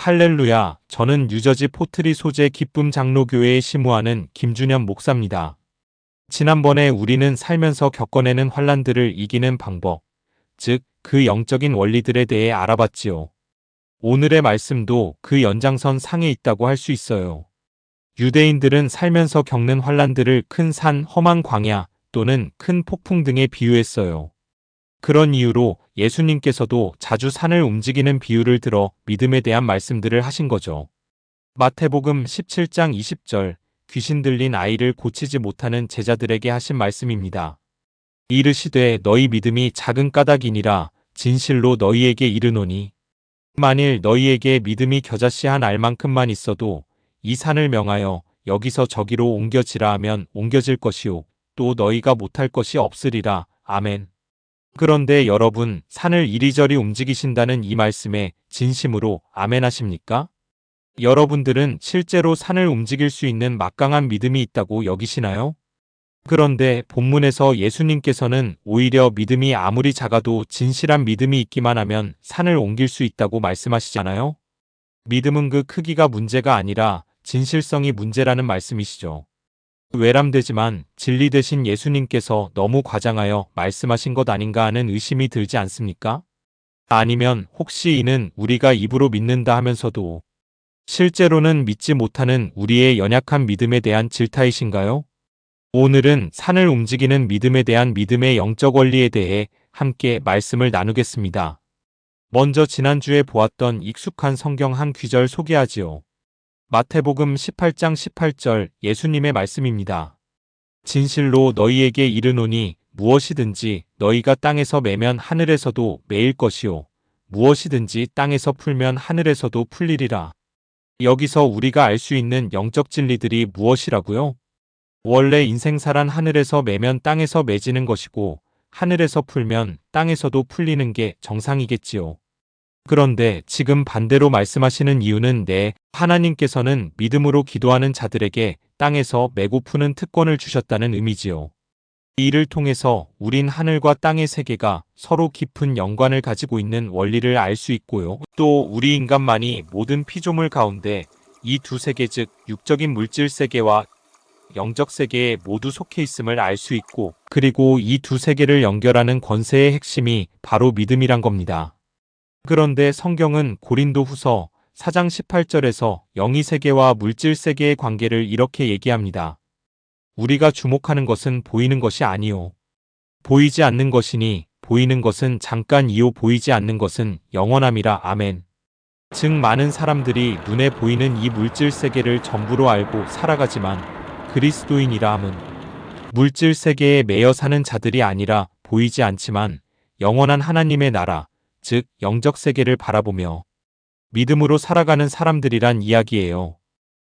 할렐루야, 저는 뉴저지 포트리 소재 기쁨 장로교회에 심무하는 김준현 목사입니다. 지난번에 우리는 살면서 겪어내는 환난들을 이기는 방법, 즉, 그 영적인 원리들에 대해 알아봤지요. 오늘의 말씀도 그 연장선 상에 있다고 할 수 있어요. 유대인들은 살면서 겪는 환난들을 큰 산, 험한 광야 또는 큰 폭풍 등에 비유했어요. 그런 이유로 예수님께서도 자주 산을 움직이는 비유를 들어 믿음에 대한 말씀들을 하신 거죠. 마태복음 17장 20절, 귀신 들린 아이를 고치지 못하는 제자들에게 하신 말씀입니다. 이르시되 너희 믿음이 작은 까닭이니라 진실로 너희에게 이르노니 만일 너희에게 믿음이 겨자씨 한 알만큼만 있어도 이 산을 명하여 여기서 저기로 옮겨지라 하면 옮겨질 것이요 또 너희가 못할 것이 없으리라. 아멘. 그런데 여러분, 산을 이리저리 움직이신다는 이 말씀에 진심으로 아멘 하십니까? 여러분들은 실제로 산을 움직일 수 있는 막강한 믿음이 있다고 여기시나요? 그런데 본문에서 예수님께서는 오히려 믿음이 아무리 작아도 진실한 믿음이 있기만 하면 산을 옮길 수 있다고 말씀하시잖아요? 믿음은 그 크기가 문제가 아니라 진실성이 문제라는 말씀이시죠. 외람되지만 진리 되신 예수님께서 너무 과장하여 말씀하신 것 아닌가 하는 의심이 들지 않습니까? 아니면 혹시 이는 우리가 입으로 믿는다 하면서도 실제로는 믿지 못하는 우리의 연약한 믿음에 대한 질타이신가요? 오늘은 산을 움직이는 믿음에 대한 믿음의 영적 원리에 대해 함께 말씀을 나누겠습니다. 먼저 지난주에 보았던 익숙한 성경 한 귀절 소개하지요. 마태복음 18장 18절 예수님의 말씀입니다. 진실로 너희에게 이르노니 무엇이든지 너희가 땅에서 매면 하늘에서도 매일 것이요 무엇이든지 땅에서 풀면 하늘에서도 풀리리라. 여기서 우리가 알 수 있는 영적 진리들이 무엇이라고요? 원래 인생사란 하늘에서 매면 땅에서 매지는 것이고 하늘에서 풀면 땅에서도 풀리는 게 정상이겠지요. 그런데 지금 반대로 말씀하시는 이유는 하나님께서는 믿음으로 기도하는 자들에게 땅에서 매고 푸는 특권을 주셨다는 의미지요. 이를 통해서 우린 하늘과 땅의 세계가 서로 깊은 연관을 가지고 있는 원리를 알 수 있고요. 또 우리 인간만이 모든 피조물 가운데 이 두 세계 즉 육적인 물질 세계와 영적 세계에 모두 속해 있음을 알 수 있고 그리고 이 두 세계를 연결하는 권세의 핵심이 바로 믿음이란 겁니다. 그런데 성경은 고린도후서 4장 18절에서 영의 세계와 물질 세계의 관계를 이렇게 얘기합니다. 우리가 주목하는 것은 보이는 것이 아니요. 보이지 않는 것이니 보이는 것은 잠깐이요 보이지 않는 것은 영원함이라. 아멘. 즉 많은 사람들이 눈에 보이는 이 물질 세계를 전부로 알고 살아가지만 그리스도인이라 함은 물질 세계에 매여 사는 자들이 아니라 보이지 않지만 영원한 하나님의 나라 즉 영적 세계를 바라보며 믿음으로 살아가는 사람들이란 이야기예요.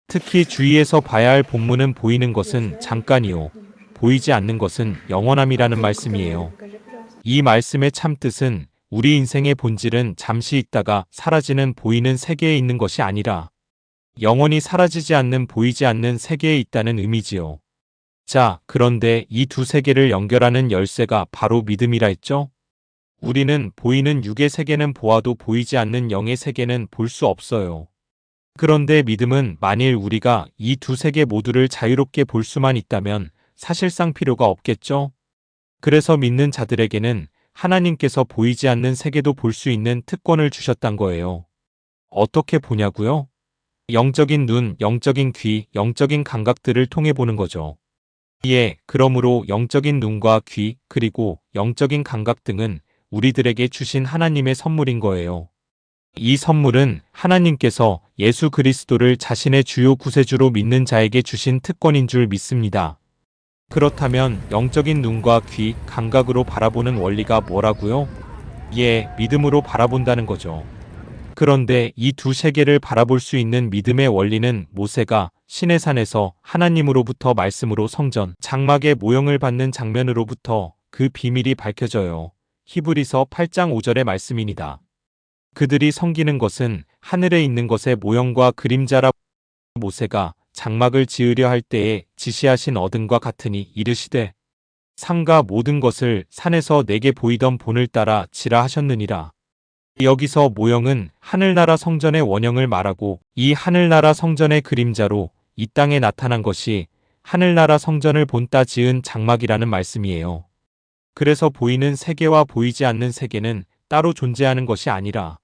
특히 주위에서 봐야 할 본문은 보이는 것은 잠깐이요 보이지 않는 것은 영원함이라는 말씀이에요. 이 말씀의 참뜻은 우리 인생의 본질은 잠시 있다가 사라지는 보이는 세계에 있는 것이 아니라 영원히 사라지지 않는 보이지 않는 세계에 있다는 의미지요. 자, 그런데 이 두 세계를 연결하는 열쇠가 바로 믿음이라 했죠? 우리는 보이는 육의 세계는 보아도 보이지 않는 영의 세계는 볼 수 없어요. 그런데 믿음은 만일 우리가 이 두 세계 모두를 자유롭게 볼 수만 있다면 사실상 필요가 없겠죠? 그래서 믿는 자들에게는 하나님께서 보이지 않는 세계도 볼 수 있는 특권을 주셨단 거예요. 어떻게 보냐고요? 영적인 눈, 영적인 귀, 영적인 감각들을 통해 보는 거죠. 그러므로 영적인 눈과 귀, 그리고 영적인 감각 등은 우리들에게 주신 하나님의 선물인 거예요. 이 선물은 하나님께서 예수 그리스도를 자신의 주요 구세주로 믿는 자에게 주신 특권인 줄 믿습니다. 그렇다면 영적인 눈과 귀, 감각으로 바라보는 원리가 뭐라고요? 믿음으로 바라본다는 거죠. 그런데 이 두 세계를 바라볼 수 있는 믿음의 원리는 모세가 시내산에서 하나님으로부터 말씀으로 성전, 장막의 모형을 받는 장면으로부터 그 비밀이 밝혀져요. 히브리서 8장 5절의 말씀입니다. 그들이 섬기는 것은 하늘에 있는 것의 모형과 그림자라. 모세가 장막을 지으려 할 때에 지시하신 어든과 같으니 이르시되 산과 모든 것을 산에서 내게 보이던 본을 따라 지라 하셨느니라. 여기서 모형은 하늘나라 성전의 원형을 말하고, 이 하늘나라 성전의 그림자로 이 땅에 나타난 것이 하늘나라 성전을 본따 지은 장막이라는 말씀이에요. 그래서 보이는 세계와 보이지 않는 세계는 따로 존재하는 것이 아니라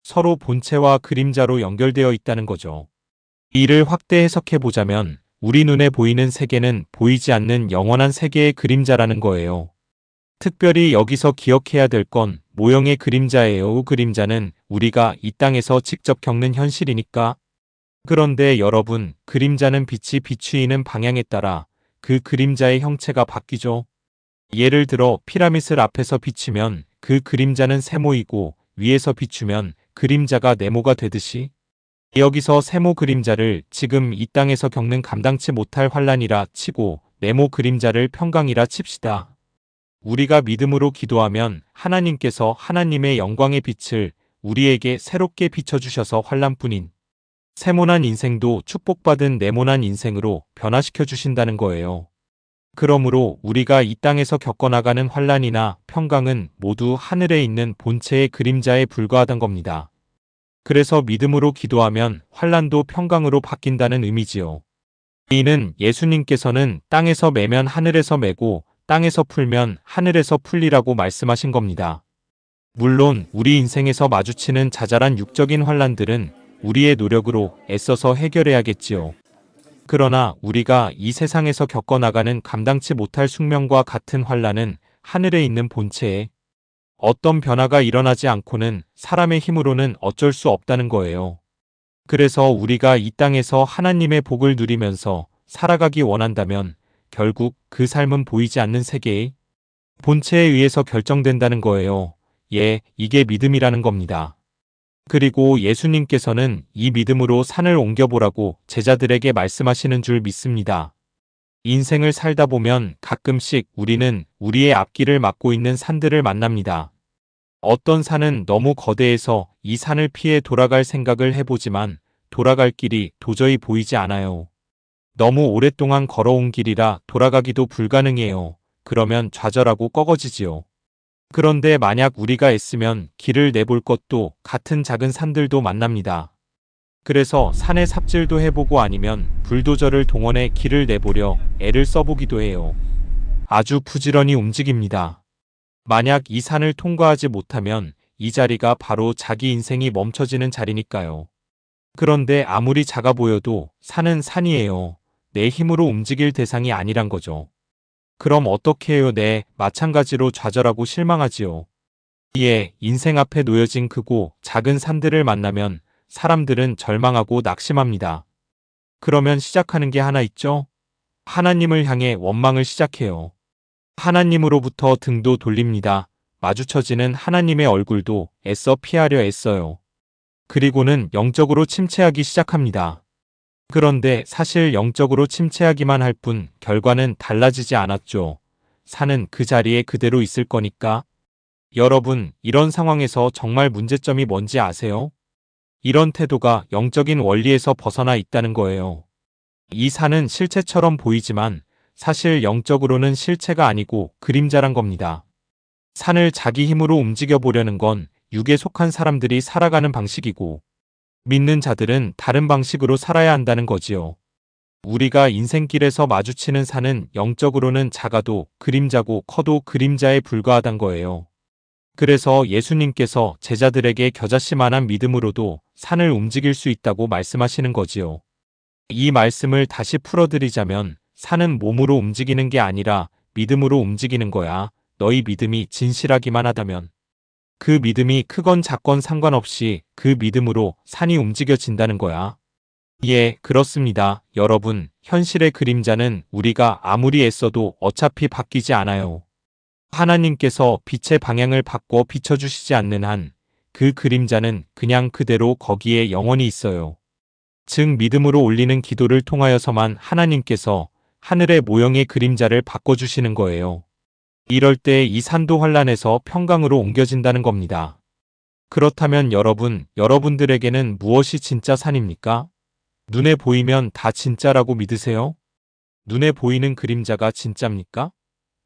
서로 본체와 그림자로 연결되어 있다는 거죠. 이를 확대 해석해 보자면 우리 눈에 보이는 세계는 보이지 않는 영원한 세계의 그림자라는 거예요. 특별히 여기서 기억해야 될 건 모형의 그림자예요. 그림자는 우리가 이 땅에서 직접 겪는 현실이니까. 그런데 여러분, 그림자는 빛이 비추이는 방향에 따라 그 그림자의 형체가 바뀌죠. 예를 들어 피라밋을 앞에서 비추면 그 그림자는 세모이고, 위에서 비추면 그림자가 네모가 되듯이, 여기서 세모 그림자를 지금 이 땅에서 겪는 감당치 못할 환란이라 치고 네모 그림자를 평강이라 칩시다. 우리가 믿음으로 기도하면 하나님께서 하나님의 영광의 빛을 우리에게 새롭게 비춰주셔서 환란뿐인 세모난 인생도 축복받은 네모난 인생으로 변화시켜 주신다는 거예요. 그러므로 우리가 이 땅에서 겪어나가는 환란이나 평강은 모두 하늘에 있는 본체의 그림자에 불과하단 겁니다. 그래서 믿음으로 기도하면 환란도 평강으로 바뀐다는 의미지요. 이는 예수님께서는 땅에서 매면 하늘에서 매고 땅에서 풀면 하늘에서 풀리라고 말씀하신 겁니다. 물론 우리 인생에서 마주치는 자잘한 육적인 환란들은 우리의 노력으로 애써서 해결해야겠지요. 그러나 우리가 이 세상에서 겪어나가는 감당치 못할 숙명과 같은 환란은 하늘에 있는 본체에 어떤 변화가 일어나지 않고는 사람의 힘으로는 어쩔 수 없다는 거예요. 그래서 우리가 이 땅에서 하나님의 복을 누리면서 살아가기 원한다면 결국 그 삶은 보이지 않는 세계의 본체에 의해서 결정된다는 거예요. 예, 이게 믿음이라는 겁니다. 그리고 예수님께서는 이 믿음으로 산을 옮겨보라고 제자들에게 말씀하시는 줄 믿습니다. 인생을 살다 보면 가끔씩 우리는 우리의 앞길을 막고 있는 산들을 만납니다. 어떤 산은 너무 거대해서 이 산을 피해 돌아갈 생각을 해보지만 돌아갈 길이 도저히 보이지 않아요. 너무 오랫동안 걸어온 길이라 돌아가기도 불가능해요. 그러면 좌절하고 꺾어지지요. 그런데 만약 우리가 애쓰면 길을 내볼 것도 같은 작은 산들도 만납니다. 그래서 산에 삽질도 해보고 아니면 불도저를 동원해 길을 내보려 애를 써보기도 해요. 아주 부지런히 움직입니다. 만약 이 산을 통과하지 못하면 이 자리가 바로 자기 인생이 멈춰지는 자리니까요. 그런데 아무리 작아 보여도 산은 산이에요. 내 힘으로 움직일 대상이 아니란 거죠. 그럼 어떻게 해요? 네, 마찬가지로 좌절하고 실망하지요. 이에 인생 앞에 놓여진 크고 작은 산들을 만나면 사람들은 절망하고 낙심합니다. 그러면 시작하는 게 하나 있죠? 하나님을 향해 원망을 시작해요. 하나님으로부터 등도 돌립니다. 마주쳐지는 하나님의 얼굴도 애써 피하려 애써요. 그리고는 영적으로 침체하기 시작합니다. 그런데 사실 영적으로 침체하기만 할 뿐 결과는 달라지지 않았죠. 산은 그 자리에 그대로 있을 거니까. 여러분, 이런 상황에서 정말 문제점이 뭔지 아세요? 이런 태도가 영적인 원리에서 벗어나 있다는 거예요. 이 산은 실체처럼 보이지만 사실 영적으로는 실체가 아니고 그림자란 겁니다. 산을 자기 힘으로 움직여 보려는 건 육에 속한 사람들이 살아가는 방식이고, 믿는 자들은 다른 방식으로 살아야 한다는 거지요. 우리가 인생길에서 마주치는 산은 영적으로는 작아도 그림자고 커도 그림자에 불과하단 거예요. 그래서 예수님께서 제자들에게 겨자씨만한 믿음으로도 산을 움직일 수 있다고 말씀하시는 거지요. 이 말씀을 다시 풀어드리자면 산은 몸으로 움직이는 게 아니라 믿음으로 움직이는 거야. 너희 믿음이 진실하기만 하다면. 그 믿음이 크건 작건 상관없이 그 믿음으로 산이 움직여진다는 거야. 예, 그렇습니다. 여러분, 현실의 그림자는 우리가 아무리 애써도 어차피 바뀌지 않아요. 하나님께서 빛의 방향을 바꿔 비춰주시지 않는 한 그 그림자는 그냥 그대로 거기에 영원히 있어요. 즉 믿음으로 올리는 기도를 통하여서만 하나님께서 하늘의 모형의 그림자를 바꿔주시는 거예요. 이럴 때 이 산도 환란에서 평강으로 옮겨진다는 겁니다. 그렇다면 여러분들에게는 무엇이 진짜 산입니까? 눈에 보이면 다 진짜라고 믿으세요? 눈에 보이는 그림자가 진짜입니까?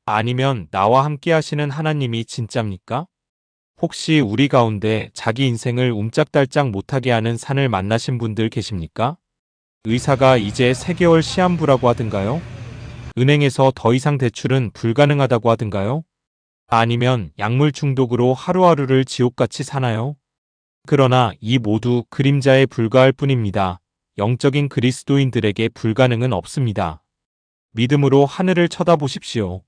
아니면 나와 함께 하시는 하나님이 진짜입니까? 혹시 우리 가운데 자기 인생을 옴짝달짝 못하게 하는 산을 만나신 분들 계십니까? 의사가 이제 3개월 시한부라고 하던가요? 은행에서 더 이상 대출은 불가능하다고 하던가요? 아니면 약물 중독으로 하루하루를 지옥같이 사나요? 그러나 이 모두 그림자에 불과할 뿐입니다. 영적인 그리스도인들에게 불가능은 없습니다. 믿음으로 하늘을 쳐다보십시오.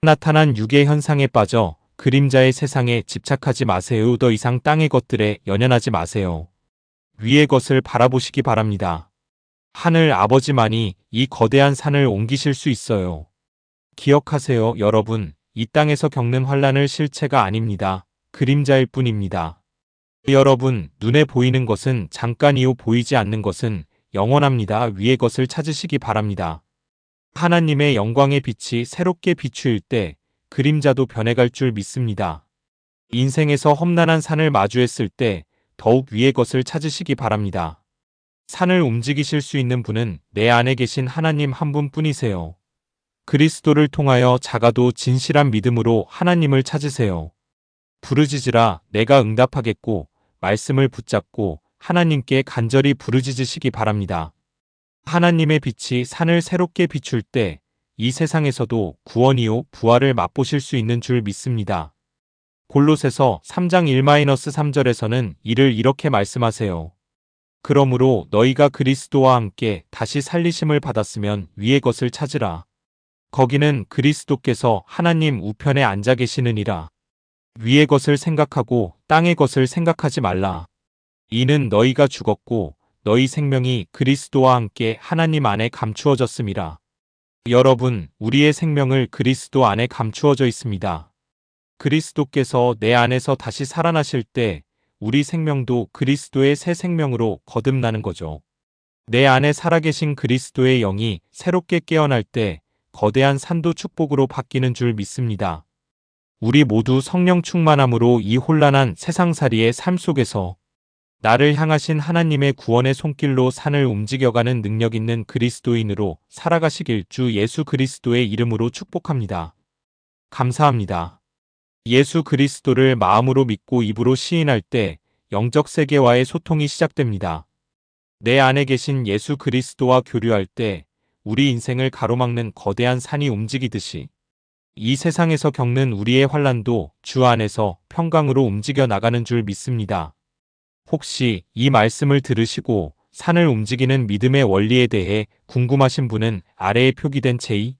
나타난 육의 현상에 빠져 그림자의 세상에 집착하지 마세요. 더 이상 땅의 것들에 연연하지 마세요. 위의 것을 바라보시기 바랍니다. 하늘 아버지만이 이 거대한 산을 옮기실 수 있어요. 기억하세요, 여러분. 이 땅에서 겪는 환란을 실체가 아닙니다. 그림자일 뿐입니다. 여러분, 눈에 보이는 것은 잠깐이요 보이지 않는 것은 영원합니다. 위의 것을 찾으시기 바랍니다. 하나님의 영광의 빛이 새롭게 비추일 때 그림자도 변해갈 줄 믿습니다. 인생에서 험난한 산을 마주했을 때 더욱 위의 것을 찾으시기 바랍니다. 산을 움직이실 수 있는 분은 내 안에 계신 하나님 한 분뿐이세요. 그리스도를 통하여 작아도 진실한 믿음으로 하나님을 찾으세요. 부르짖으라 내가 응답하겠고 말씀을 붙잡고 하나님께 간절히 부르짖으시기 바랍니다. 하나님의 빛이 산을 새롭게 비출 때 이 세상에서도 구원이요 부활을 맛보실 수 있는 줄 믿습니다. 골로새서 3장 1-3절에서는 이를 이렇게 말씀하세요. 그러므로 너희가 그리스도와 함께 다시 살리심을 받았으면 위의 것을 찾으라. 거기는 그리스도께서 하나님 우편에 앉아 계시느니라. 위의 것을 생각하고 땅의 것을 생각하지 말라. 이는 너희가 죽었고 너희 생명이 그리스도와 함께 하나님 안에 감추어졌음이라. 여러분, 우리의 생명을 그리스도 안에 감추어져 있습니다. 그리스도께서 내 안에서 다시 살아나실 때 우리 생명도 그리스도의 새 생명으로 거듭나는 거죠. 내 안에 살아계신 그리스도의 영이 새롭게 깨어날 때 거대한 산도 축복으로 바뀌는 줄 믿습니다. 우리 모두 성령 충만함으로 이 혼란한 세상살이의 삶 속에서 나를 향하신 하나님의 구원의 손길로 산을 움직여가는 능력 있는 그리스도인으로 살아가시길 주 예수 그리스도의 이름으로 축복합니다. 감사합니다. 예수 그리스도를 마음으로 믿고 입으로 시인할 때 영적 세계와의 소통이 시작됩니다. 내 안에 계신 예수 그리스도와 교류할 때 우리 인생을 가로막는 거대한 산이 움직이듯이 이 세상에서 겪는 우리의 환란도 주 안에서 평강으로 움직여 나가는 줄 믿습니다. 혹시 이 말씀을 들으시고 산을 움직이는 믿음의 원리에 대해 궁금하신 분은 아래에 표기된 제이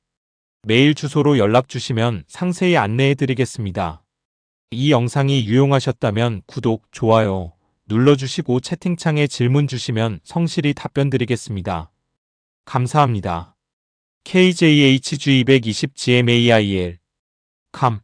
메일 주소로 연락 주시면 상세히 안내해 드리겠습니다. 이 영상이 유용하셨다면 구독, 좋아요 눌러주시고 채팅창에 질문 주시면 성실히 답변 드리겠습니다. 감사합니다. KJHG220GMAIL 감